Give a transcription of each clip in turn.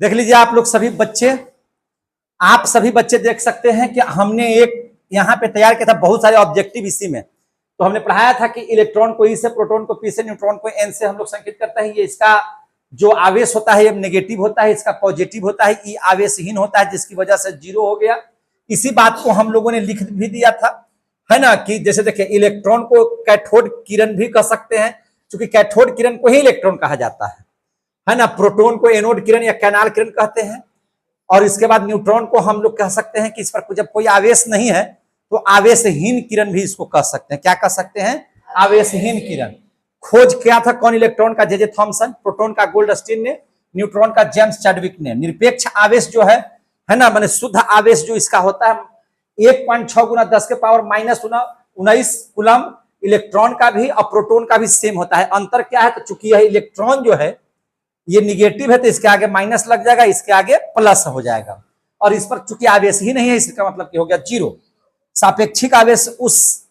देख लीजिए आप लोग सभी बच्चे, आप सभी बच्चे देख सकते हैं कि हमने एक यहाँ पे तैयार किया था बहुत सारे ऑब्जेक्टिव इसी में। तो हमने पढ़ाया था कि इलेक्ट्रॉन को ई से, प्रोटॉन को पी से, न्यूट्रॉन को एन से हम लोग संकेत करते हैं। ये इसका जो आवेश होता है ये नेगेटिव होता है, इसका पॉजिटिव होता है, ई आवेशहीन होता है जिसकी वजह से जीरो हो गया। इसी बात को हम लोगों ने लिख भी दिया था, है ना, कि जैसे देखिए इलेक्ट्रॉन को कैथोड किरण भी कह सकते हैं, क्योंकि कैथोड किरण को ही इलेक्ट्रॉन कहा जाता है ना। प्रोटॉन को एनोड किरण या कैनाल किरण कहते हैं। और इसके बाद न्यूट्रॉन को हम लोग कह सकते हैं कि इस पर जब कोई आवेश नहीं है तो आवेशहीन किरण भी इसको कह सकते हैं। क्या कह सकते हैं? आवेशहीन किरण। खोज किया था कौन? इलेक्ट्रॉन का जे थॉमसन, प्रोटॉन का गोल्डस्टीन ने, न्यूट्रॉन का जेम्स चैडविक ने। निरपेक्ष आवेश जो है ना, माने शुद्ध आवेश जो इसका होता है 1.6 गुना 10 के पावर माइनस 19 कूलम। इलेक्ट्रॉन का भी और प्रोटॉन का भी सेम होता है। अंतर क्या है? तो चूंकि यह इलेक्ट्रॉन जो है ये निगेटिव है तो इसके आगे माइनस लग जाएगा, इसके आगे प्लस हो जाएगा। और इस पर चूंकि आवेश ही नहीं है इसका मतलब क्या हो गया? जीरो। सापेक्षिक आवेश उस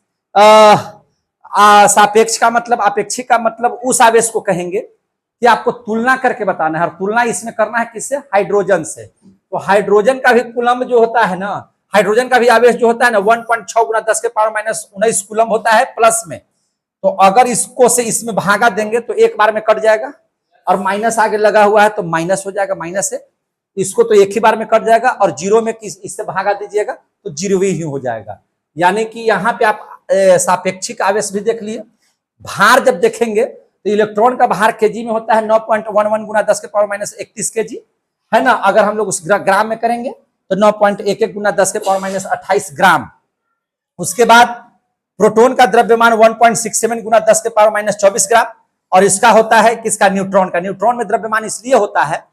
सापेक्ष का मतलब, अपेक्षिक का मतलब उस आवेश को कहेंगे कि आपको तुलना करके बताना है। और तुलना इसमें करना है किससे? हाइड्रोजन से। तो हाइड्रोजन का भी कूलम जो होता है ना, हाइड्रोजन का भी आवेश जो होता है ना 1.6 गुना 10 के पावर माइनस 19 कूलम होता है प्लस में। तो अगर इसको से इसमें भागा देंगे तो एक बार में कट जाएगा, और माइनस आगे लगा हुआ है तो माइनस हो जाएगा, माइनस है। इसको तो एक ही बार में कट जाएगा, और जीरो में इससे भागा दीजिएगा तो जीरो ही हो जाएगा। यानी कि यहाँ पे आप सापेक्षिक आवेश भी देख लिए। भार जब देखेंगे तो इलेक्ट्रॉन का भार केजी में होता है 9.11 गुना 10 के पावर माइनस 31 केजी, है ना। अगर हम लोग उस ग्राम में करेंगे तो 9.11 गुना 10 के पावर माइनस 28 ग्राम। उसके बाद प्रोटॉन का द्रव्यमान 1.67 गुना 10 के पावर माइनस 24 ग्राम। और इसका होता है किसका? न्यूट्रॉन का। न्यूट्रॉन में द्रव्यमान इसलिए होता है,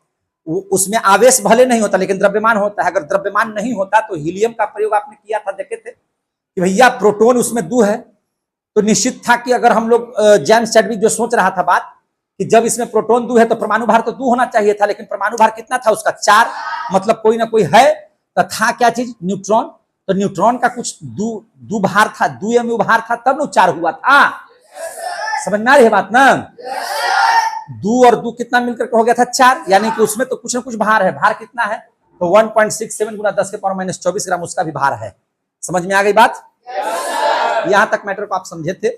उसमें आवेश भले नहीं होता लेकिन द्रव्यमान होता है। अगर द्रव्यमान नहीं होता तो हीलियम का प्रयोग आपने किया था, देखे थे कि भैया प्रोटॉन उसमें 2 है, तो निश्चित था कि अगर हम लोग जेम्स चैडविक जो सोच रहा था बात कि जब इसमें प्रोटॉन 2 है तो परमाणु भार तो 2 होना चाहिए था, लेकिन परमाणु भार कितना था उसका? 4। मतलब कोई ना कोई है तो था क्या चीज? न्यूट्रॉन। तो न्यूट्रॉन का कुछ 2 भार था, 2 mu भार था, तब 4 हुआ था। समझ में आ रही है बात ना? 2 और 2 कितना मिलकर हो गया था? 4। यानी कि उसमें तो कुछ ना कुछ भार है। भार कितना है? तो 1.67 गुना 10 के पावर माइनस 24 ग्राम उसका भी भार है। समझ में आ गई बात? यहां तक मैटर को आप समझे थे।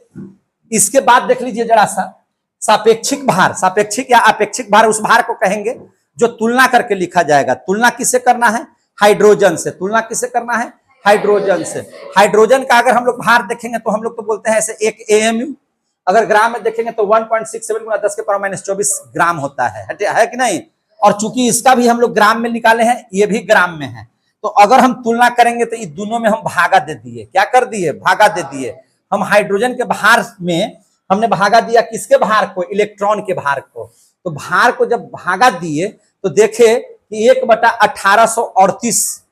इसके बाद देख लीजिए जरा सा सापेक्षिक भार। सापेक्षिक या अपेक्षिक भार उस भार को कहेंगे जो तुलना करके लिखा जाएगा। तुलना किससे करना है? हाइड्रोजन से। तुलना किससे करना है? हाइड्रोजन से। हाइड्रोजन का अगर हम लोग भार देखेंगे तो हम लोग तो बोलते हैं ऐसे 1 AMU। अगर ग्राम में देखेंगे तो 1.67 गुना 10 के पावर माइनस 24 ग्राम होता है कि नहीं? और चूंकि इसका भी हम लोग ग्राम में निकाले हैं, ये भी ग्राम में है, तो अगर हम तुलना करेंगे तो इन दोनों में हम भागा दे दिए। क्या कर दिए? भागा दे दिए। हम हाइड्रोजन के भार में हमने भागा दिया किसके भार को? इलेक्ट्रॉन के भार को। तो भार को जब भागा दिए तो देखे कि 1/1838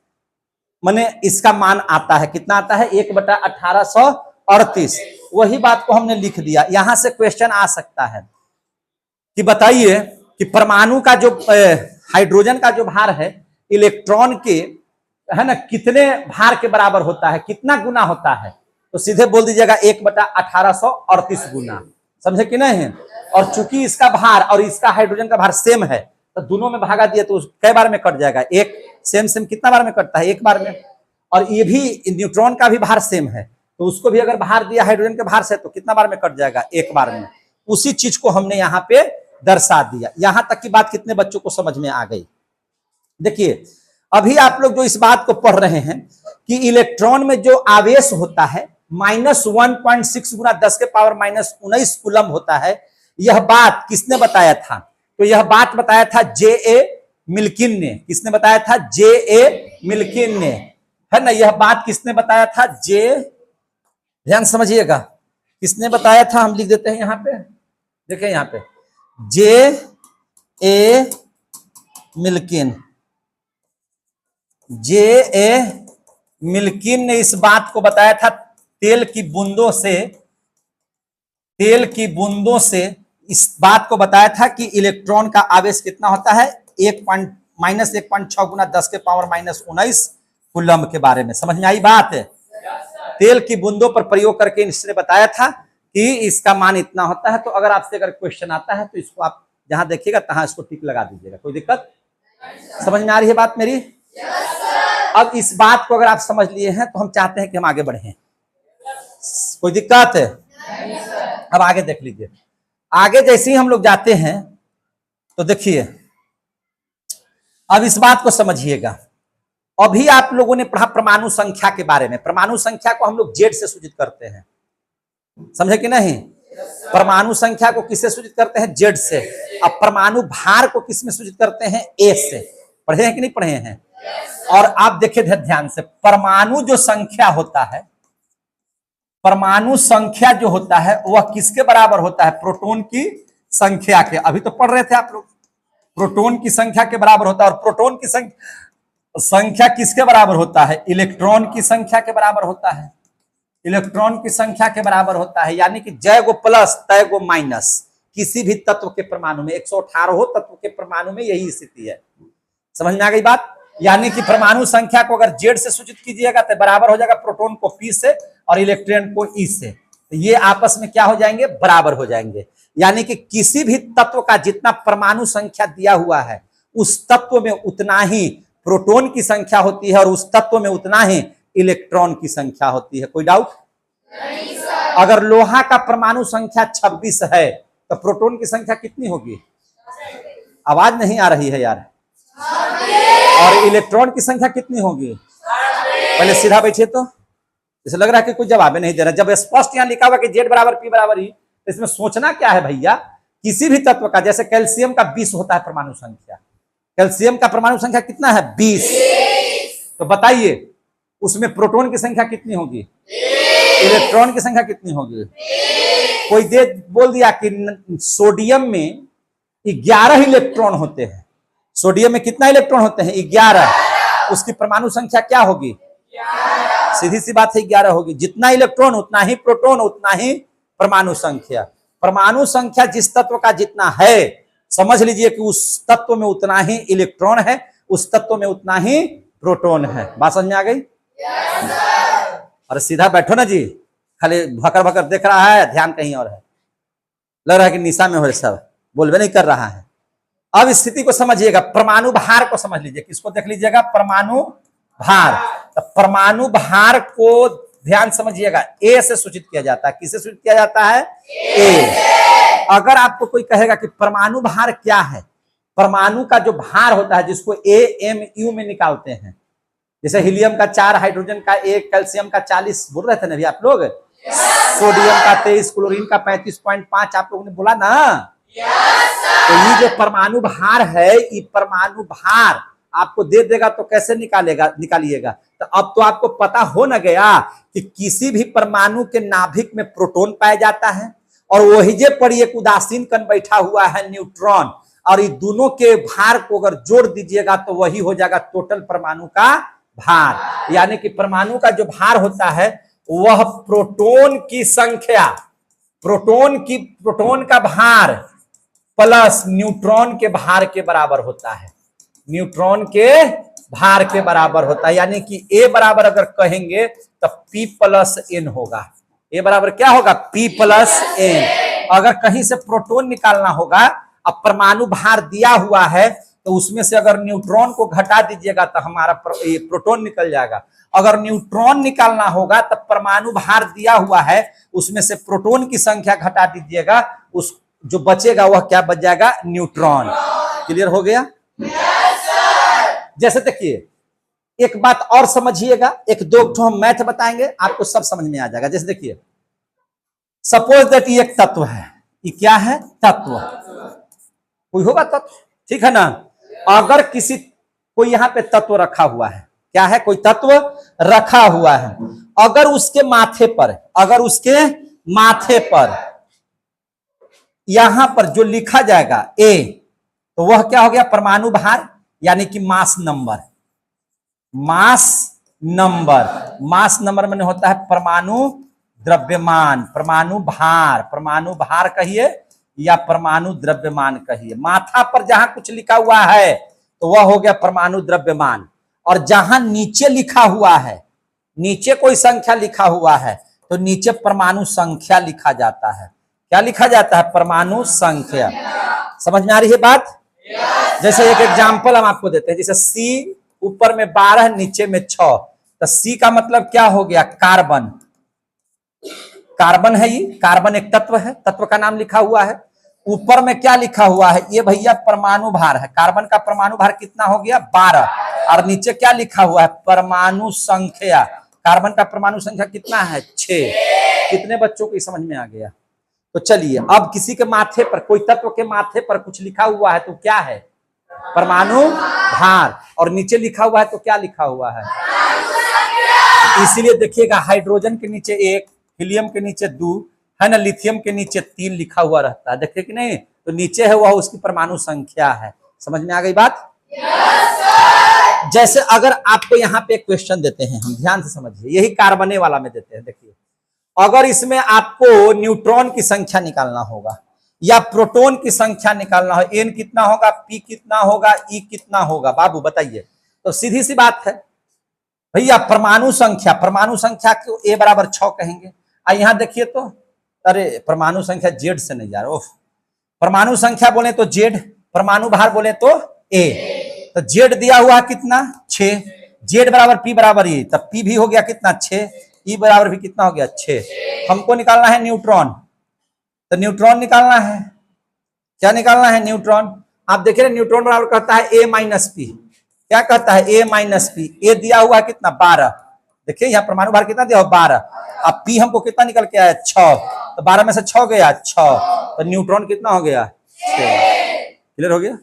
माने इसका मान आता है। कितना आता है? 1/1838। वही बात को हमने लिख दिया। यहां से क्वेश्चन आ सकता है कि बताइए कि परमाणु का जो हाइड्रोजन का जो भार है इलेक्ट्रॉन के, है ना, कितने भार के बराबर होता है? कितना गुना होता है? तो सीधे बोल दीजिएगा 1/1838 गुना। समझे कि नहीं? और चूंकि इसका भार और इसका हाइड्रोजन का भार सेम है तो दोनों में भागा दिए तो कई बार में कट जाएगा? एक। सेम कितना बार में कटता है? एक बार में। और ये भी न्यूट्रॉन का भी भार सेम है तो उसको भी अगर भार दिया हाइड्रोजन के भार से तो कितना बार में कट जाएगा? एक बार में। उसी चीज को हमने यहाँ पे दर्शा दिया। यहां तक की बात कितने बच्चों को समझ में आ गई? देखिए अभी आप लोग जो इस बात को पढ़ रहे हैं कि इलेक्ट्रॉन में जो आवेश होता है -1.6 गुना 10 के पावर माइनस 19 कूलम होता है। यह बात किसने बताया था? तो यह बात बताया था J.A. मिल्किन ने। किसने बताया था? J.A. मिल्किन ने, है ना। यह बात किसने बताया था? ध्यान समझिएगा, किसने बताया था? हम लिख देते हैं यहाँ पे, देखें यहाँ पे J.A. मिल्किन। J.A. मिल्किन ने इस बात को बताया था। तेल की बूंदों से इस बात को बताया था कि इलेक्ट्रॉन का आवेश कितना होता है? -1.6 गुना 10 के पावर माइनस 19 कूलम के बारे में। समझ में आई बात? तेल की बूंदों पर प्रयोग करके इसने बताया था कि इसका मान इतना होता है। तो अगर आपसे अगर क्वेश्चन आता है तो इसको आप जहां देखिएगा तहां इसको टिक लगा दीजिएगा, कोई दिक्कत समझ में आ रही है बात मेरी? अब इस बात को अगर आप समझ लिए हैं तो हम चाहते हैं कि हम आगे बढ़ें। कोई दिक्कत है? अब आगे देख लीजिए। आगे जैसे ही हम लोग जाते हैं तो देखिए, अब इस बात को समझिएगा। अभी आप लोगों ने पढ़ा परमाणु संख्या के बारे में। परमाणु संख्या को हम लोग जेड से सूचित करते हैं, समझे कि नहीं? परमाणु संख्या को किससे सूचित करते हैं? जेड से। अब परमाणु भार को किस में सूचित करते हैं? ए से। पढ़े हैं कि नहीं पढ़े हैं? और आप देखिए ध्यान से, परमाणु जो संख्या होता है, परमाणु संख्या जो होता है वह किसके बराबर होता है? प्रोटॉन की संख्या के। अभी तो पढ़ रहे थे आप लोग, प्रोटॉन की संख्या के बराबर होता है। और प्रोटॉन की संख्या किसके बराबर होता है? इलेक्ट्रॉन की संख्या के बराबर होता है। इलेक्ट्रॉन की संख्या के बराबर होता है, यानी कि जय गो प्लस तय गो माइनस। किसी भी तत्व के परमाणु में, 118 तत्व के परमाणु में यही स्थिति है। समझ में आ गई बात? यानी कि परमाणु संख्या को अगर जेड से सूचित कीजिएगा तो बराबर हो जाएगा प्रोटॉन को पी से और इलेक्ट्रॉन को ई से। तो ये आपस में क्या हो जाएंगे? बराबर हो जाएंगे। यानी कि किसी भी तत्व का जितना परमाणु संख्या दिया हुआ है उस तत्व में उतना ही प्रोटॉन की संख्या होती है और उस तत्व में उतना ही इलेक्ट्रॉन की संख्या होती है। कोई डाउट? नहीं सर। अगर लोहा का परमाणु संख्या 26 है तो प्रोटॉन की संख्या कितनी होगी? आवाज नहीं आ रही है यार। और इलेक्ट्रॉन की संख्या कितनी होगी? पहले सीधा बैठिए। तो इसे लग रहा है कि कोई जवाब नहीं दे रहा। जब स्पष्ट यहाँ लिखा हुआ कि जेड बराबर पी बराबर ई, तो इसमें सोचना क्या है भैया? किसी भी तत्व का, जैसे कैल्शियम का 20 होता है परमाणु संख्या, कैल्शियम का परमाणु संख्या कितना है? 20। तो बताइए उसमें प्रोटॉन की संख्या कितनी होगी? इलेक्ट्रॉन की संख्या कितनी होगी? कोई दे बोल दिया कि सोडियम में 11 इलेक्ट्रॉन होते हैं। सोडियम में कितना इलेक्ट्रॉन होते हैं? 11। उसकी परमाणु संख्या क्या होगी? सीधी सी बात है, 11 होगी। जितना इलेक्ट्रॉन उतना ही प्रोटॉन, उतना ही परमाणु संख्या। परमाणु संख्या जिस तत्व का जितना है, समझ लीजिए कि उस तत्व में उतना ही इलेक्ट्रॉन है, उस तत्व में उतना ही प्रोटॉन है। बात समझ में आ गई? अरे सीधा बैठो ना जी, खाली भकर भकर देख रहा है, ध्यान कहीं और है। लग रहा है कि निशा में हो सब, बोलबे नहीं कर रहा है। अब स्थिति को समझिएगा, परमाणु भार को समझ लीजिए। किसको देख लीजिएगा? परमाणु भार। तो परमाणु भार को ध्यान समझिएगा, ए से सूचित किया जाता है। किससे सूचित किया जाता है? ए। अगर आपको कोई कहेगा कि परमाणु भार क्या है, परमाणु का जो भार होता है जिसको AMU में निकालते हैं, जैसे हीलियम का 4, हाइड्रोजन का 1, कैल्शियम का 40 बोल रहे थे ना अभी आप लोग, सोडियम का 23, क्लोरीन का 35.5 आप लोगों ने बोला ना। तो ये जो परमाणु भार है, ये परमाणु भार आपको दे देगा तो कैसे निकालिएगा? तो अब तो आपको पता हो न गया कि किसी भी परमाणु के नाभिक में प्रोटॉन पाया जाता है और वही जे पर एक उदासीन कण बैठा हुआ है न्यूट्रॉन, और ये दोनों के भार को अगर जोड़ दीजिएगा तो वही हो जाएगा टोटल परमाणु का भार। यानी कि परमाणु का जो भार होता है वह प्रोटॉन की संख्या, प्रोटॉन का भार प्लस न्यूट्रॉन के भार के बराबर होता है। न्यूट्रॉन के भार के बराबर होता है। यानी कि ए बराबर अगर कहेंगे तो P प्लस N होगा। ए बराबर क्या होगा? P plus N। अगर कहीं से प्रोटॉन निकालना होगा, अब परमाणु भार दिया हुआ है तो उसमें से अगर न्यूट्रॉन को घटा दीजिएगा तो हमारा प्रोटॉन निकल जाएगा। अगर न्यूट्रॉन निकालना होगा तो परमाणु भार दिया हुआ है, उसमें से प्रोटॉन की संख्या घटा दीजिएगा, उस जो बचेगा वह क्या बच जाएगा? न्यूट्रॉन। क्लियर हो गया? जैसे देखिए, एक बात और समझिएगा, एक दो हम मैथ बताएंगे, आपको सब समझ में आ जाएगा। जैसे देखिए, सपोज दैट ये एक तत्व है। ये क्या है? तत्व। कोई होगा तत्व, ठीक है ना? अगर कोई यहाँ पे तत्व रखा हुआ है, क्या है? कोई तत्व रखा हुआ है। अगर उसके माथे पर यहां पर जो लिखा जाएगा ए, तो वह क्या हो गया? परमाणु भार, यानी कि मास नंबर। मास नंबर में होता है परमाणु द्रव्यमान, परमाणु भार कहिए या परमाणु द्रव्यमान कहिए। माथा पर जहां कुछ लिखा हुआ है तो वह हो गया परमाणु द्रव्यमान। और जहां नीचे लिखा हुआ है, नीचे कोई संख्या लिखा हुआ है, तो नीचे परमाणु संख्या लिखा जाता है। क्या लिखा जाता है? परमाणु संख्या। समझ में आ रही है बात? जैसे एक एग्जाम्पल हम आपको देते हैं, जैसे C ऊपर में 12 नीचे में 6, तो C का मतलब क्या हो गया? कार्बन। कार्बन है, ये कार्बन एक तत्व है, तत्व का नाम लिखा हुआ है। ऊपर में क्या लिखा हुआ है? ये भैया परमाणु भार है। कार्बन का परमाणु भार कितना हो गया? 12। और नीचे क्या लिखा हुआ है? परमाणु संख्या। कार्बन का परमाणु संख्या कितना है? 6। कितने बच्चों को समझ में आ गया? तो चलिए, अब किसी के माथे पर, कोई तत्व के माथे पर कुछ लिखा हुआ है तो क्या है? परमाणु भार। और नीचे लिखा हुआ है तो क्या लिखा हुआ है? इसीलिए देखिएगा, हाइड्रोजन के नीचे 1, हीलियम के नीचे 2 है ना, लिथियम के नीचे 3 लिखा हुआ रहता है, देखिए कि नहीं? तो नीचे है वह उसकी परमाणु संख्या है। समझ में आ गई बात? जैसे अगर आपको यहाँ पे एक क्वेश्चन देते हैं, हम ध्यान से समझिए, यही कार्बने वाला में देते हैं। देखिए, अगर इसमें आपको न्यूट्रॉन की संख्या निकालना होगा या प्रोटॉन की संख्या निकालना हो, N कितना होगा, P कितना होगा, E कितना होगा, बाबू बताइए। तो सीधी सी बात है भैया, परमाणु संख्या को A बराबर 6 कहेंगे। यहाँ देखिए तो, अरे परमाणु संख्या Z से नहीं जा रहा, परमाणु संख्या बोले तो Z, परमाणु भार बोले तो A। तो Z दिया हुआ कितना? 6। Z बराबर P बराबर E, तब P भी हो गया कितना? 6। E बराबर भी कितना हो गया? 6। हमको निकालना है न्यूट्रॉन, तो न्यूट्रॉन निकालना है। क्या निकालना है? न्यूट्रॉन। आप देखिए, न्यूट्रॉन बराबर कहता है A माइनस पी। क्या कहता है? A minus P. A दिया हुआ कितना? 12। देखिए यहाँ परमाणु भार कितना दिया हुआ? 12। अब P हमको कितना निकल के आया? 6। तो 12 में से 6 गया 6, तो न्यूट्रॉन कितना हो गया? 6। क्लियर हो गया?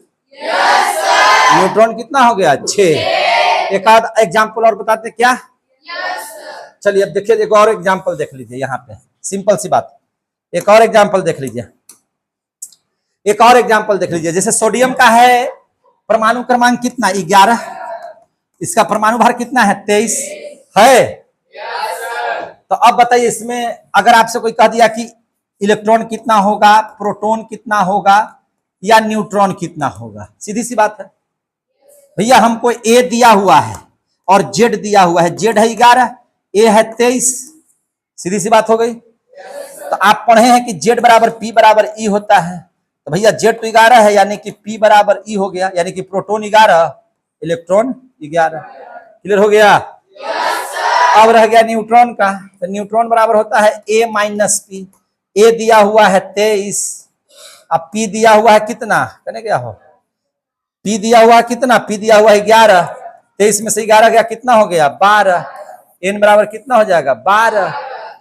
न्यूट्रॉन कितना हो गया? 6। एक आध एग्जाम्पल और बताते क्या? चलिए अब देखिए, एक और एग्जाम्पल देख लीजिए यहाँ पे, सिंपल सी बात। एक और एग्जाम्पल देख लीजिए, एक और एग्जाम्पल देख लीजिए। जैसे सोडियम का है परमाणु क्रमांक कितना? 11। इसका परमाणु भार कितना है? 23 है। तो अब बताइए, इसमें अगर आपसे कोई कह दिया कि इलेक्ट्रॉन कितना होगा, प्रोटॉन कितना होगा, या न्यूट्रॉन कितना होगा? सीधी सी बात है भैया, हमको A दिया हुआ है और Z दिया हुआ है। Z है 11, A है 23। सीधी सी बात हो गई। तो आप पढ़े हैं कि Z बराबर P बराबर E होता है। तो भैया Z तो 11 है, यानी कि P बराबर E हो गया, यानी कि प्रोटॉन 11, इलेक्ट्रॉन 11। क्लियर हो गया? अब रह गया न्यूट्रॉन का। तो न्यूट्रॉन बराबर होता है A माइनस पी। A दिया हुआ है 23, अब P दिया हुआ है कितना? कहने क्या हो? P दिया हुआ कितना? P दिया हुआ है 11। 23 में से 11 गया, कितना हो गया? 12। N बराबर कितना हो जाएगा? 12।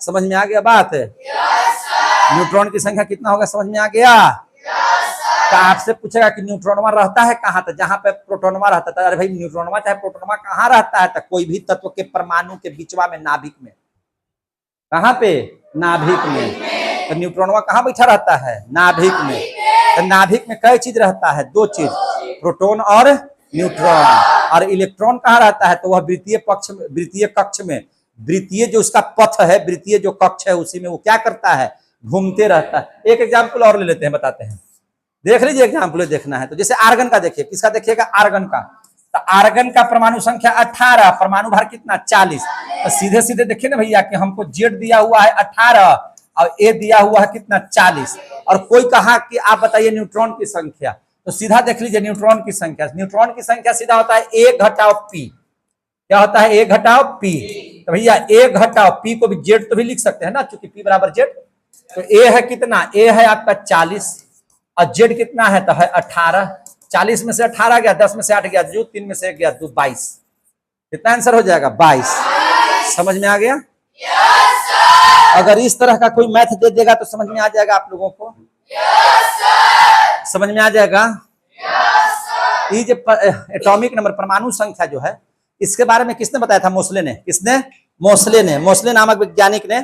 समझ में आ गया बात? न्यूट्रॉन की संख्या कितना होगा? समझ में आ गया? तो आपसे पूछेगा कि न्यूट्रॉनवा रहता है कहाँ? तो जहां पे प्रोटोनवा रहता था। अरे भाई, न्यूट्रॉनवा चाहे प्रोटोनवा कहाँ रहता है? तो कोई भी तत्व के परमाणु के बीचवा में, नाभिक में। कहाँ पे? नाभिक में। तो न्यूट्रॉनवा कहाँ बैठा रहता है? नाभिक में। तो नाभिक में कई चीज रहता है? 2 चीज, प्रोटॉन और न्यूट्रॉन। और इलेक्ट्रॉन कहाँ रहता है? तो वह वृत्तीय पक्ष में, वृत्तीय कक्ष में, वृत्तीय जो उसका पथ है, वृत्तीय जो कक्ष है, उसी में वो क्या करता है? घूमते रहता है। एक एग्जाम्पल और ले लेते हैं, बताते हैं। देख लीजिए, एग्जाम्पल देखना है तो जैसे आर्गन का देखिए। किसका देखिएगा? आर्गन का। तो आर्गन का परमाणु संख्या 18, परमाणु भार कितना? 40। तो सीधे सीधे देखिए ना भैया कि हमको Z दिया हुआ है 18 और A दिया हुआ है कितना? 40। और कोई कहा कि आप बताइए न्यूट्रॉन की संख्या, तो सीधा देख लीजिए न्यूट्रॉन की संख्या। न्यूट्रॉन की संख्या सीधा होता है A घटाओ P। क्या होता है? A घटाओ P। तो भैया A घटाओ P को भी Z तो भी लिख सकते हैं ना, क्योंकि P बराबर Z। तो A है कितना? A है आपका 40 और Z कितना है? तो है 18। 40 में से 18 गया, 10 में से 8 गया, जो 3 में से 1 गया, 2, 22। कितना आंसर हो जाएगा? 22। समझ में आ गया? अगर इस तरह का कोई मैथ दे देगा तो समझ में आ जाएगा आप लोगों को? समझ में आ जाएगा? ये जो एटॉमिक नंबर, परमाणु संख्या जो है, इसके बारे में किसने बताया था? मोसले ने। किसने? मोसले ने। मोसले नामक वैज्ञानिक ने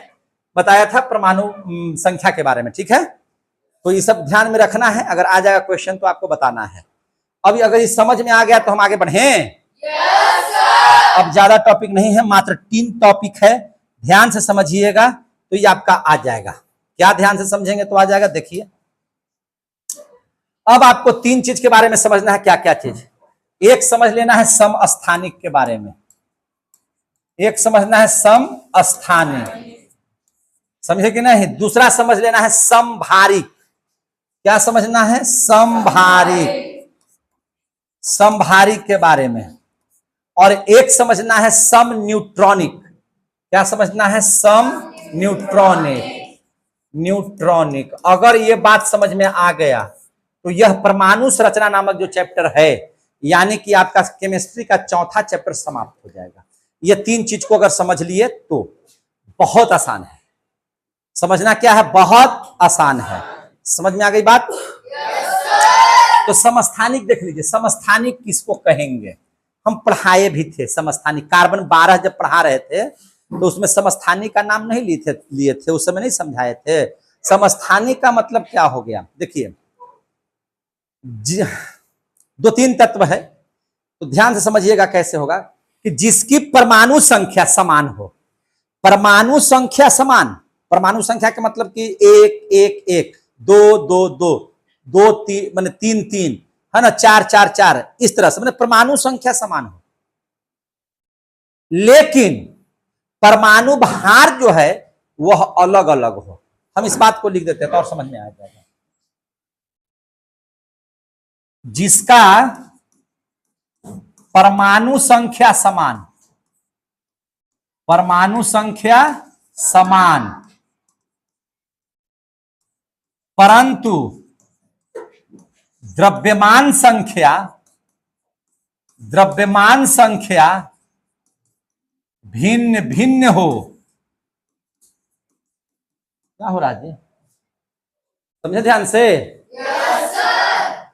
बताया था परमाणु संख्या के बारे में। ठीक है, तो ये सब ध्यान में रखना है। अगर आ जाएगा क्वेश्चन तो आपको बताना है। अभी अगर ये समझ में आ गया तो हम आगे बढ़ें। अब ज्यादा टॉपिक नहीं है, मात्र 3 टॉपिक है, ध्यान से समझिएगा तो ये आपका आ जाएगा। क्या ध्यान से समझेंगे तो आ जाएगा? देखिए, अब आपको 3 चीज के बारे में समझना है। क्या क्या चीज? एक समझ लेना है समस्थानिक के बारे में, एक समझना है समस्थानिक, समझे कि नहीं? दूसरा समझ लेना है समभारिक। क्या समझना है? समभारिक। समभारी के बारे में, और एक समझना है सम न्यूट्रॉनिक। क्या समझना है? सम न्यूट्रॉनिक। न्यूट्रॉनिक अगर ये बात समझ में आ गया तो यह परमाणु संरचना नामक जो चैप्टर है, यानी कि आपका केमिस्ट्री का चौथा चैप्टर समाप्त हो जाएगा। ये तीन चीज को अगर समझ लिए तो बहुत आसान है। समझना क्या है? बहुत आसान है। समझ में आ गई बात? तो समस्थानिक देख लीजिए। समस्थानिक किसको कहेंगे? हम पढ़ाए भी थे समस्थानिक। कार्बन 12 जब पढ़ा रहे थे तो उसमें समस्थानिक का नाम नहीं लिए थे, उस समय नहीं समझाए थे। समस्थानिक का मतलब क्या हो गया? देखिए, दो तीन तत्व है, तो ध्यान से समझिएगा कैसे होगा कि जिसकी परमाणु संख्या समान हो। परमाणु संख्या समान, परमाणु संख्या का मतलब कि 1 1 1, 2 2 2, 2 3 माने 3 3, है ना, 4 4 4, इस तरह से, माने परमाणु संख्या समान हो, लेकिन परमाणु भार जो है वह अलग अलग हो। हम इस बात को लिख देते हैं तो और समझ में आ जाएगा। जिसका परमाणु संख्या समान, परमाणु संख्या समान, परंतु द्रव्यमान संख्या भिन्न भिन्न हो। क्या हो रहा है? समझे ध्यान से? Yes sir.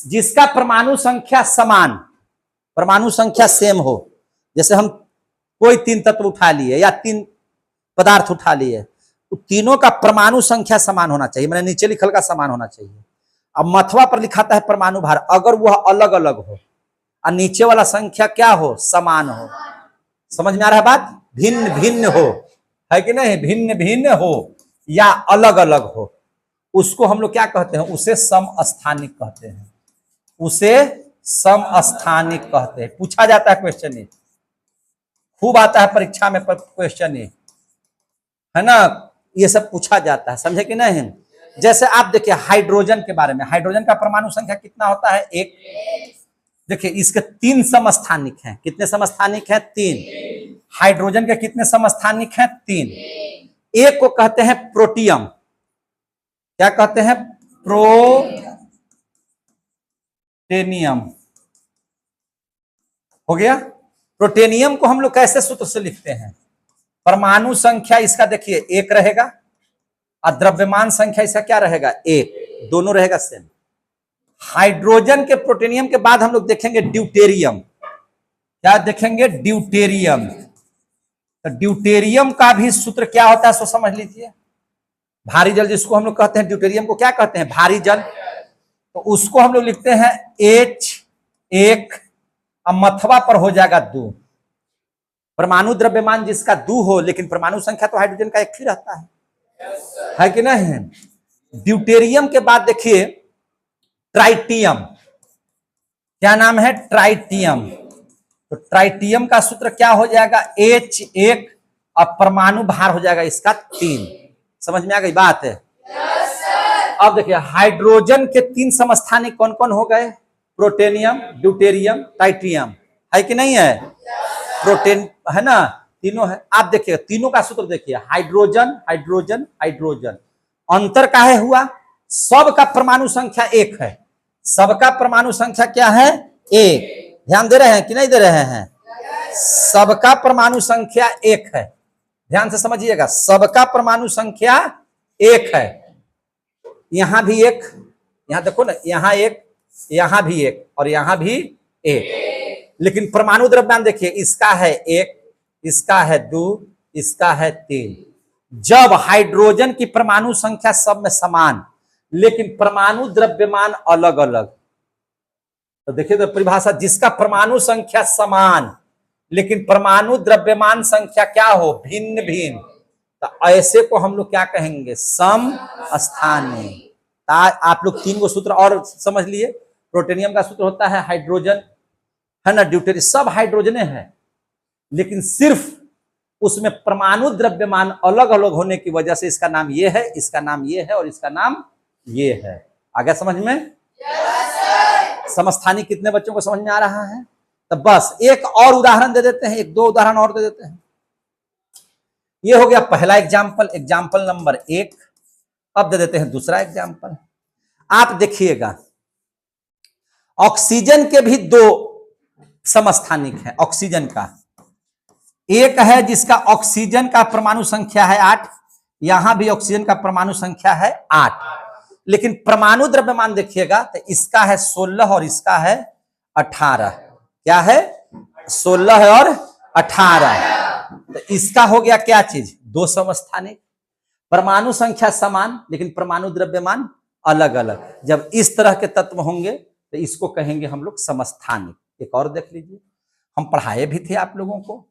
जिसका परमाणु संख्या समान, परमाणु संख्या सेम हो, जैसे हम कोई तीन तत्व उठा लिए या तीन पदार्थ उठा लिए, तो तीनों का परमाणु संख्या समान होना चाहिए। मैंने नीचे लिखल का समान होना चाहिए। अब मथवा पर लिखाता है परमाणु भार, अगर वह अलग अलग हो और नीचे वाला संख्या क्या हो? समान हो। समझ में आ रहा है बात? भिन्न भिन्न हो, है कि नहीं? भिन्न भिन्न हो या अलग अलग हो, उसको हम लोग क्या कहते हैं? उसे समस्थानिक कहते हैं। उसे समस्थानिक कहते हैं। पूछा जाता है क्वेश्चन, ये खूब आता है परीक्षा में क्वेश्चन, ये है ना, ये सब पूछा जाता है। समझे कि नहीं? जैसे आप देखिए हाइड्रोजन के बारे में, हाइड्रोजन का परमाणु संख्या कितना होता है? 1। देखिए इसके 3 समस्थानिक हैं। कितने समस्थानिक हैं? 3। हाइड्रोजन के कितने समस्थानिक हैं? 3। एक को कहते हैं प्रोटियम। क्या कहते हैं? प्रोटेनियम। हो गया। प्रोटेनियम को हम लोग कैसे सूत्र से लिखते हैं? परमाणु संख्या इसका देखिए 1 रहेगा और द्रव्यमान संख्या इसका क्या रहेगा? 1। दोनों रहेगा सेम। हाइड्रोजन के प्रोटेनियम के बाद हम लोग देखेंगे ड्यूटेरियम। क्या देखेंगे? ड्यूटेरियम। तो ड्यूटेरियम का भी सूत्र क्या होता है सो समझ लीजिए। भारी जल जिसको हम लोग कहते हैं, ड्यूटेरियम को क्या कहते हैं? भारी जल। तो उसको हम लोग लिखते हैं H1, अब मथवा पर हो जाएगा 2। परमाणु द्रव्यमान जिसका 2 हो, लेकिन परमाणु संख्या तो हाइड्रोजन का 1 ही रहता है कि नहीं? ड्यूटेरियम के बाद देखिए ट्राइटियम। क्या नाम है? ट्राइटियम। तो ट्राइटियम का सूत्र क्या हो जाएगा? H1 और परमाणु भार हो जाएगा इसका 3। समझ में आ गई बात है? अब देखिए हाइड्रोजन के 3 समस्थानिक कौन कौन हो गए? प्रोटेनियम, ड्यूटेरियम, ट्राइटियम, है कि नहीं है? प्रोटेन है ना, तीनों है। आप देखिए तीनों का सूत्र देखिए, हाइड्रोजन हाइड्रोजन हाइड्रोजन। अंतर काहे हुआ? सबका परमाणु संख्या 1 है। सबका परमाणु संख्या क्या है? 1। ध्यान दे रहे हैं कि नहीं दे रहे हैं? सबका परमाणु संख्या 1 है। ध्यान से समझिएगा, सबका परमाणु संख्या 1 है। यहां भी 1, यहां देखो ना, यहां 1, यहां भी 1 और यहां भी 1। लेकिन परमाणु द्रव्यमान देखिए, इसका है 1, इसका है 2, इसका है 3। जब हाइड्रोजन की परमाणु संख्या सब में समान, लेकिन परमाणु द्रव्यमान अलग अलग, तो देखिए तो परिभाषा, जिसका परमाणु संख्या समान लेकिन परमाणु द्रव्यमान संख्या क्या हो? भिन्न भिन्न, तो ऐसे को हम लोग क्या कहेंगे? समस्थानिक। आप लोग 3 को सूत्र और समझ लिए। प्रोटेनियम का सूत्र होता है हाइड्रोजन, है ना, ड्यूटेरियम, सब हाइड्रोजने हैं, लेकिन सिर्फ उसमें परमाणु द्रव्यमान अलग अलग होने की वजह से इसका नाम ये है, इसका नाम ये है और इसका नाम ये है। आ गया समझ में? समस्थानिक कितने बच्चों को समझ में आ रहा है? तो बस एक और उदाहरण दे देते हैं, एक दो उदाहरण और दे देते हैं। ये हो गया पहला एग्जाम्पल, एग्जाम्पल नंबर 1। अब दे देते हैं दूसरा एग्जाम्पल। आप देखिएगा, ऑक्सीजन के भी 2 समस्थानिक है। ऑक्सीजन का एक है जिसका ऑक्सीजन का परमाणु संख्या है 8, यहां भी ऑक्सीजन का परमाणु संख्या है 8, लेकिन परमाणु द्रव्यमान देखिएगा तो इसका है 16 और इसका है 18। क्या है? 16 और 18। तो इसका हो गया क्या चीज? 2 समस्थानिक। परमाणु संख्या समान लेकिन परमाणु द्रव्यमान अलग अलग। जब इस तरह के तत्व होंगे तो इसको कहेंगे हम लोग समस्थानिक। एक और देख लीजिए, हम पढ़ाए भी थे आप लोगों को।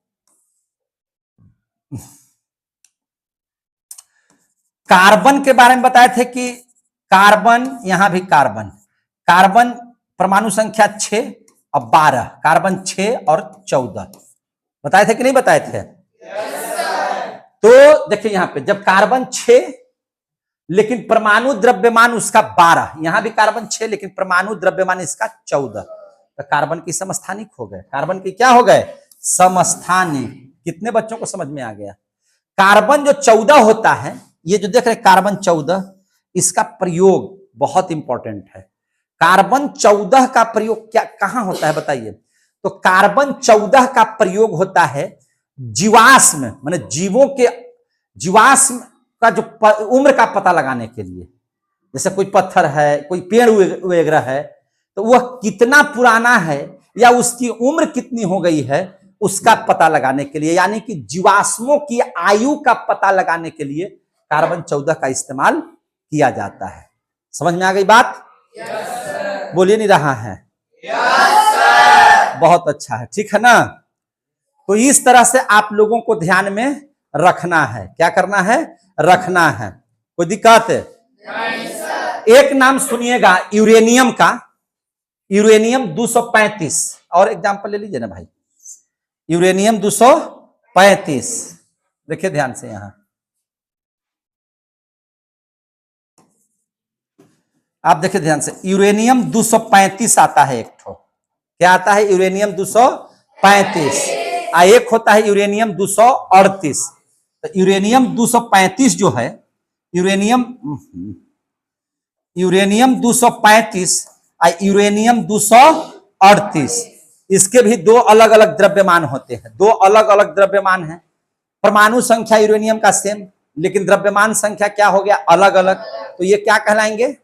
कार्बन के बारे में बताए थे कि कार्बन, यहां भी कार्बन, कार्बन परमाणु संख्या 6 और 12, कार्बन 6 और 14 बताए थे कि नहीं बताए थे? तो देखिए यहां पे जब कार्बन 6 लेकिन परमाणु द्रव्यमान उसका 12, यहां भी कार्बन 6 लेकिन परमाणु द्रव्यमान इसका 14, तो कार्बन की समस्थानिक हो गए। कार्बन की क्या हो गए? समस्थानिक। कितने बच्चों को समझ में आ गया? कार्बन जो 14 होता है, ये जो देख रहे कार्बन 14, इसका प्रयोग बहुत इंपॉर्टेंट है। कार्बन 14 का प्रयोग क्या कहां होता है बताइए? तो कार्बन 14 का प्रयोग होता है जीवाश्म, माने जीवों के जीवाश्म का जो उम्र का पता लगाने के लिए। जैसे कोई पत्थर है, कोई पेड़ वगैरह है, तो वह कितना पुराना है या उसकी उम्र कितनी हो गई है उसका पता लगाने के लिए, यानी कि जीवाश्मों की आयु का पता लगाने के लिए कार्बन 14 का इस्तेमाल किया जाता है। समझ में आ गई बात? yes, बोलिए नहीं रहा है? yes, बहुत अच्छा है, ठीक है ना? तो इस तरह से आप लोगों को ध्यान में रखना है। क्या करना है? रखना है। कोई दिक्कत है? एक नाम सुनिएगा यूरेनियम का, यूरेनियम 235। और एग्जाम्पल ले लीजिए ना भाई, यूरेनियम 235। देखिए ध्यान से, यहां आप देखिए ध्यान से, यूरेनियम 235 आता है एक ठो। क्या आता है? यूरेनियम 235। एक होता है यूरेनियम 238। तो यूरेनियम 235 जो है, यूरेनियम 235 और यूरेनियम 238, इसके भी 2 अलग अलग द्रव्यमान होते हैं। 2 अलग अलग द्रव्यमान है। परमाणु संख्या यूरेनियम का सेम, लेकिन द्रव्यमान संख्या क्या हो गया? अलग अलग। तो ये क्या कहलाएंगे?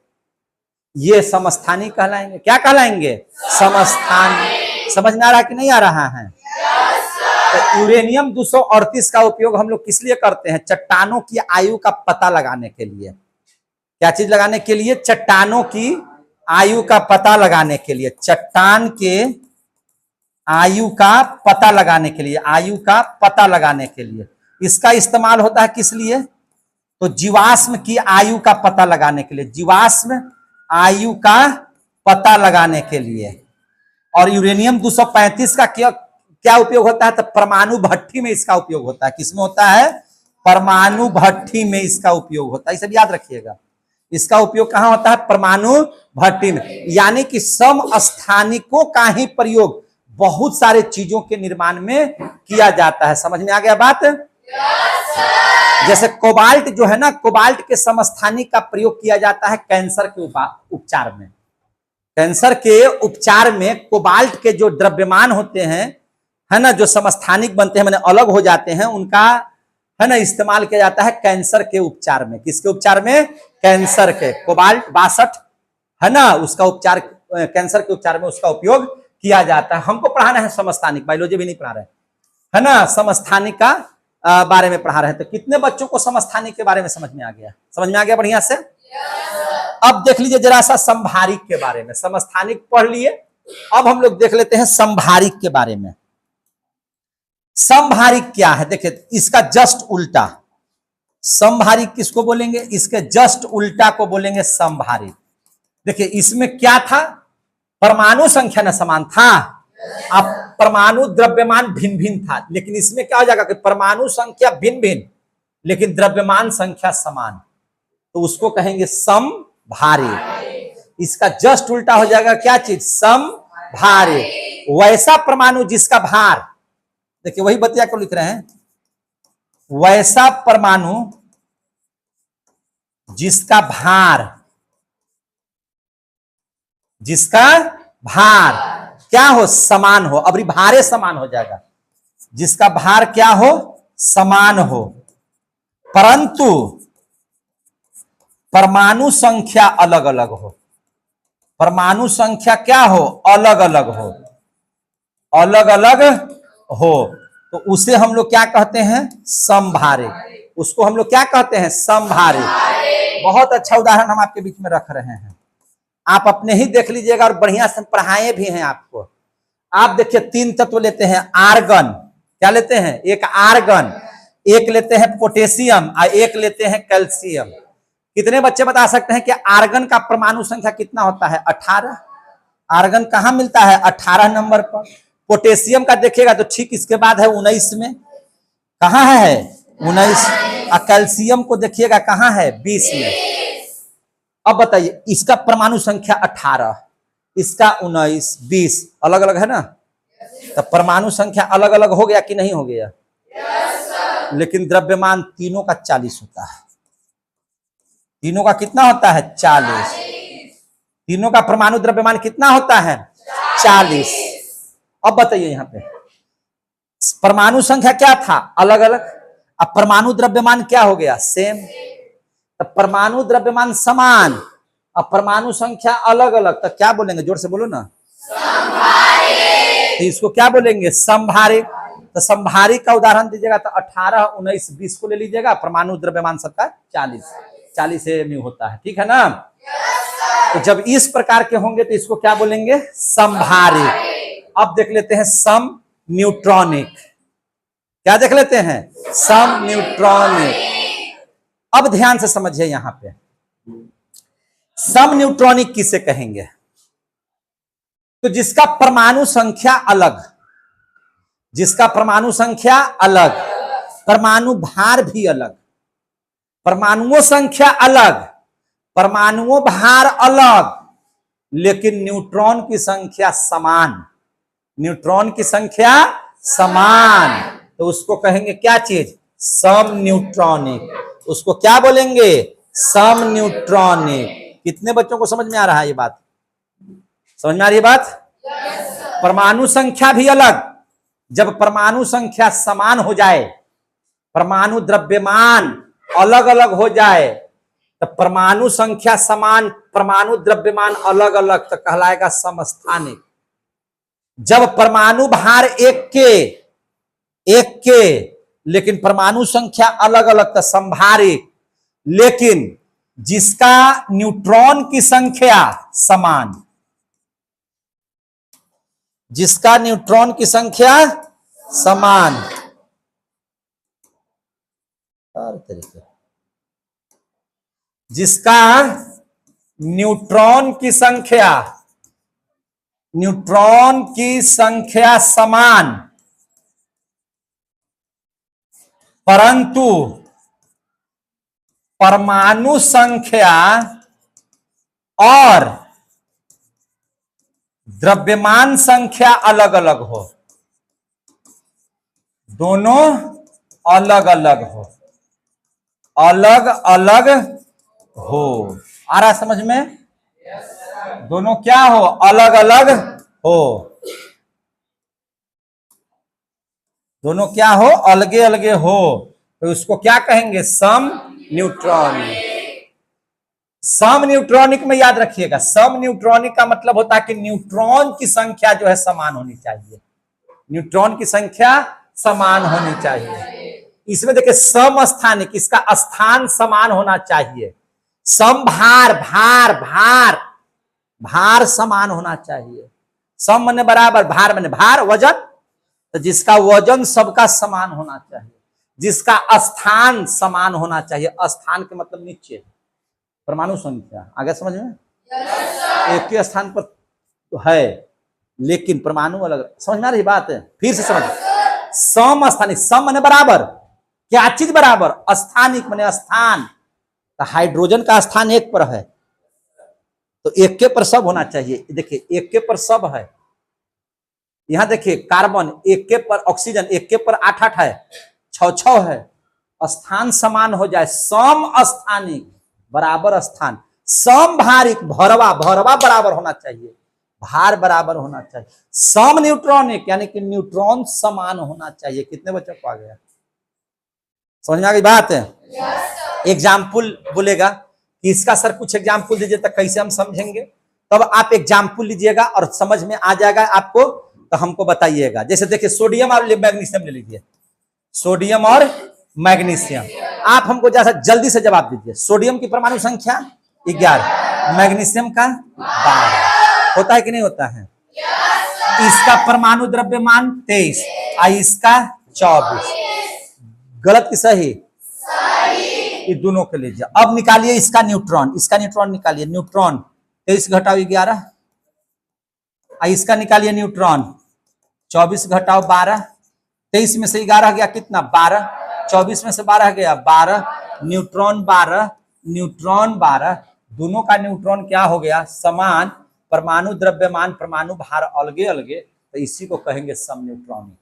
ये समस्थानिक कहलाएंगे। क्या कहलाएंगे? समस्थानिक। समझ में आ रहा है कि नहीं आ रहा है? तो यूरेनियम 238 का उपयोग हम लोग किस लिए करते हैं? चट्टानों की आयु का पता लगाने के लिए। क्या चीज लगाने के लिए? चट्टानों की आयु का पता लगाने के लिए। चट्टान के आयु का पता लगाने के लिए, आयु का पता लगाने के लिए इसका इस्तेमाल होता है। किस लिए? तो जीवाश्म की आयु का पता लगाने के लिए, जीवाश्म आयु का पता लगाने के लिए। और यूरेनियम 235 का क्या उपयोग होता है? तो परमाणु भट्ठी में इसका उपयोग होता है। किसमें होता है? परमाणु भट्ठी में इसका उपयोग होता है। इसे भी याद रखिएगा, इसका उपयोग कहां होता है? परमाणु भट्ठी में। यानी कि समस्थानिकों का ही प्रयोग बहुत सारे चीजों के निर्माण में किया जाता है। समझ में आ गया बात? जैसे कोबाल्ट जो है ना, कोबाल्ट के समस्थानिक का प्रयोग किया जाता है कैंसर के उपचार में। कैंसर के उपचार में कोबाल्ट के जो द्रव्यमान होते हैं, है ना, जो समस्थानिक बनते हैं, माने अलग हो जाते हैं, उनका है ना इस्तेमाल किया जाता है कैंसर के उपचार में। किसके उपचार में? कैंसर के। कोबाल्ट 62 है ना, उसका उपचार, कैंसर के उपचार में उसका उपयोग किया जाता है। हमको पढ़ाना है समस्थानिक, बायोलॉजी भी नहीं पढ़ा रहे, है ना, समस्थानिक का बारे में पढ़ा रहे हैं। तो कितने बच्चों को समस्थानिक के बारे में समझ में आ गया? समझ में आ गया बढ़िया से? अब देख लीजिए जरा सा समभारिक के बारे में। समस्थानिक पढ़ लिए, अब हम लोग देख लेते हैं समभारिक के बारे में। समभारिक क्या है? देखिए इसका जस्ट उल्टा। समभारिक किसको बोलेंगे? इसके जस्ट उल्टा को बोलेंगे समभारिक। देखिए इसमें क्या था? परमाणु संख्या न समान था, अब परमाणु द्रव्यमान भिन्न भिन्न था, लेकिन इसमें क्या हो जाएगा कि परमाणु संख्या भिन्न भिन्न लेकिन द्रव्यमान संख्या समान, तो उसको कहेंगे समभारिक। इसका जस्ट उल्टा हो जाएगा क्या चीज, समभारे। वैसा परमाणु जिसका भार, देखिए वही बतिया को लिख रहे हैं, वैसा परमाणु जिसका भार, जिसका भार क्या हो, समान हो। अब भारे समान हो जाएगा, जिसका भार क्या हो, समान हो, परंतु परमाणु संख्या अलग अलग हो। परमाणु संख्या क्या हो, अलग अलग हो, अलग अलग हो, तो उसे हम लोग क्या कहते हैं, समभारे। उसको हम लोग क्या कहते हैं, समभारे। बहुत अच्छा उदाहरण हम आपके बीच में रख रहे हैं, आप अपने ही देख लीजिएगा और बढ़िया से पढ़ाए भी हैं आपको। आप देखिए 3 तत्व लेते हैं, आर्गन, क्या लेते हैं, एक आर्गन, एक लेते हैं पोटेशियम और एक लेते हैं कैल्शियम। कितने बच्चे बता सकते हैं कि आर्गन का परमाणु संख्या कितना होता है, 18। आर्गन कहां मिलता है, 18 नंबर पर। पोटेशियम का देखिएगा तो ठीक इसके बाद है 19 में, कहां है 19। और कैल्शियम को देखिएगा कहां है, 20 में। अब बताइए, इसका परमाणु संख्या 18, इसका 19, 20 अलग अलग है ना, तो परमाणु संख्या अलग अलग हो गया कि नहीं हो गया, लेकिन द्रव्यमान तीनों का 40 होता है। तीनों का कितना होता है, 40। तीनों का परमाणु द्रव्यमान कितना होता है, 40। अब बताइए यहां पे परमाणु संख्या क्या था, अलग अलग, अब परमाणु द्रव्यमान क्या हो गया, सेम। तो परमाणु द्रव्यमान समान, अब परमाणु संख्या अलग अलग, तो क्या बोलेंगे, जोर से बोलो ना, समभारे। तो इसको क्या बोलेंगे, समभारे। तो समभारी का उदाहरण दीजिएगा तो 18, 19, 20 को ले लीजिएगा, परमाणु द्रव्यमान सबका 40 एमयू होता है, ठीक है ना। तो जब इस प्रकार के होंगे तो इसको क्या बोलेंगे, समभारी। अब देख लेते हैं सम न्यूट्रॉनिक, क्या देख लेते हैं, सम न्यूट्रॉनिक। अब ध्यान से समझिए, यहां पे सम न्यूट्रॉनिक किसे कहेंगे, तो जिसका परमाणु संख्या अलग, जिसका परमाणु संख्या अलग, परमाणु भार भी अलग, परमाणुओं संख्या अलग, परमाणुओं भार अलग, लेकिन न्यूट्रॉन की संख्या समान। न्यूट्रॉन की संख्या समान, तो उसको कहेंगे क्या चीज, सम न्यूट्रॉनिक। उसको क्या बोलेंगे, सम न्यूट्रॉनिक। कितने बच्चों को समझ में आ रहा है ये बात, समझ में आ रही है बात। परमाणु संख्या भी अलग, जब परमाणु संख्या समान हो जाए, परमाणु द्रव्यमान अलग अलग हो जाए, तो परमाणु संख्या समान, परमाणु द्रव्यमान अलग अलग, तो कहलाएगा समस्थानिक। जब परमाणु भार एक के लेकिन परमाणु संख्या अलग अलग, तो समभारिक। लेकिन जिसका न्यूट्रॉन की संख्या समान, जिसका न्यूट्रॉन की संख्या समान, जिसका न्यूट्रॉन की संख्या, न्यूट्रॉन की संख्या समान, परंतु परमाणु संख्या और द्रव्यमान संख्या अलग अलग हो, दोनों अलग अलग हो, अलग अलग हो। आ रहा समझ में, दोनों क्या हो, अलग अलग हो, दोनों क्या हो, अलगे अलगे हो, तो उसको क्या कहेंगे, सम न्यूट्रॉनिक। सम न्यूट्रॉनिक में याद रखिएगा, सम न्यूट्रॉनिक का मतलब होता है कि न्यूट्रॉन की संख्या जो है समान होनी चाहिए, न्यूट्रॉन की संख्या समान होनी चाहिए। इसमें देखिए सम स्थानिक, इसका स्थान समान होना चाहिए। सम भार, भार भार भार समान होना चाहिए। सम माने बराबर, भार माने भार, वजन, तो जिसका वजन सबका समान होना चाहिए, जिसका स्थान समान होना चाहिए। स्थान के मतलब नीचे, परमाणु संख्या, आगे समझ में, एक ही स्थान पर तो है लेकिन परमाणु अलग, समझ में आ रही बात है, फिर से समझ। सम स्थानिक, सम माने बराबर, क्या चीज बराबर, स्थानिक माने स्थान, तो हाइड्रोजन का स्थान 1 पर है, तो एक के पर सब होना चाहिए। देखिए एक के पर सब है, यहां देखिए कार्बन एक के पर, ऑक्सीजन एक के पर 8 है, 6 है। स्थान समान हो जाए, सम स्थानिक बराबर स्थान, सम भारिक भरवा, भरवा बराबर होना चाहिए, भार बराबर होना चाहिए, सम न्यूट्रॉनिक यानी कि न्यूट्रॉन समान होना चाहिए। कितने बच्चों को आ गया, समझ में आ गई बात है? एग्जाम्पल बोलेगा कि इसका सर कुछ एग्जाम्पल दीजिए, तो कैसे हम समझेंगे? तब आप एग्जाम्पल लीजिएगा और समझ में आ जाएगा आपको, तो हमको बताइएगा। जैसे देखिए सोडियम और मैग्नीशियम ले लीजिए, सोडियम और मैग्नीशियम। आप हमको जैसा जल्दी से जवाब दीजिए। सोडियम की परमाणु संख्या 11, मैग्नीशियम का 12, होता है कि नहीं होता है? इसका परमाणु द्रव्यमान 23 और इसका 24। गलत कि सही? ये दोनों के लीजिए। अब निकालिए इसका न्यूट्रॉन, इसका न्यूट्रॉन निकालिए। न्यूट्रॉन 23 घटाओ 11, इसका निकालिए न्यूट्रॉन 24 घटाओ 12, 23 में से 11 गया कितना? 12, 24 में से 12 गया 12, न्यूट्रॉन 12, न्यूट्रॉन 12, दोनों का न्यूट्रॉन क्या हो गया? समान। परमाणु द्रव्यमान परमाणु भार अलगे अलगे, तो इसी को कहेंगे सम न्यूट्रॉनिक।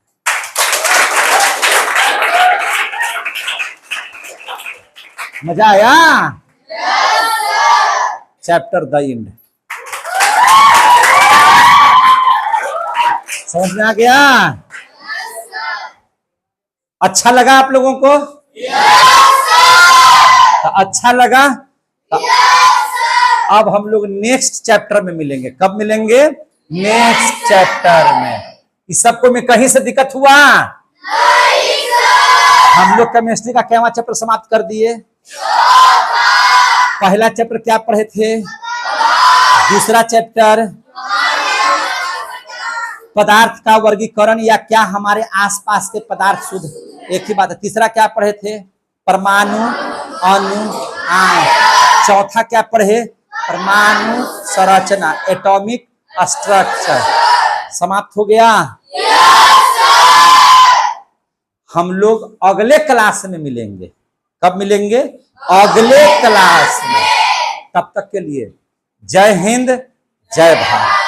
मजा आया? चैप्टर द एंड समझ में आ गया? अच्छा लगा आप लोगों को? तो अच्छा लगा तो अब हम लोग नेक्स्ट चैप्टर में मिलेंगे। कब मिलेंगे? नेक्स्ट चैप्टर में। इस सबको में कहीं से दिक्कत हुआ? हम लोग केमिस्ट्री का क्या चैप्टर समाप्त कर दिए? पहला चैप्टर क्या पढ़े थे? दूसरा चैप्टर पदार्थ का वर्गीकरण या क्या हमारे आसपास के पदार्थ शुद्ध, एक ही बात है। तीसरा क्या पढ़े थे? परमाणु, अणु, आण्विक। चौथा क्या पढ़े? परमाणु संरचना, एटॉमिक स्ट्रक्चर। समाप्त हो गया। हम लोग अगले क्लास में मिलेंगे। कब मिलेंगे? अगले क्लास में। तब तक के लिए जय हिंद, जय भारत।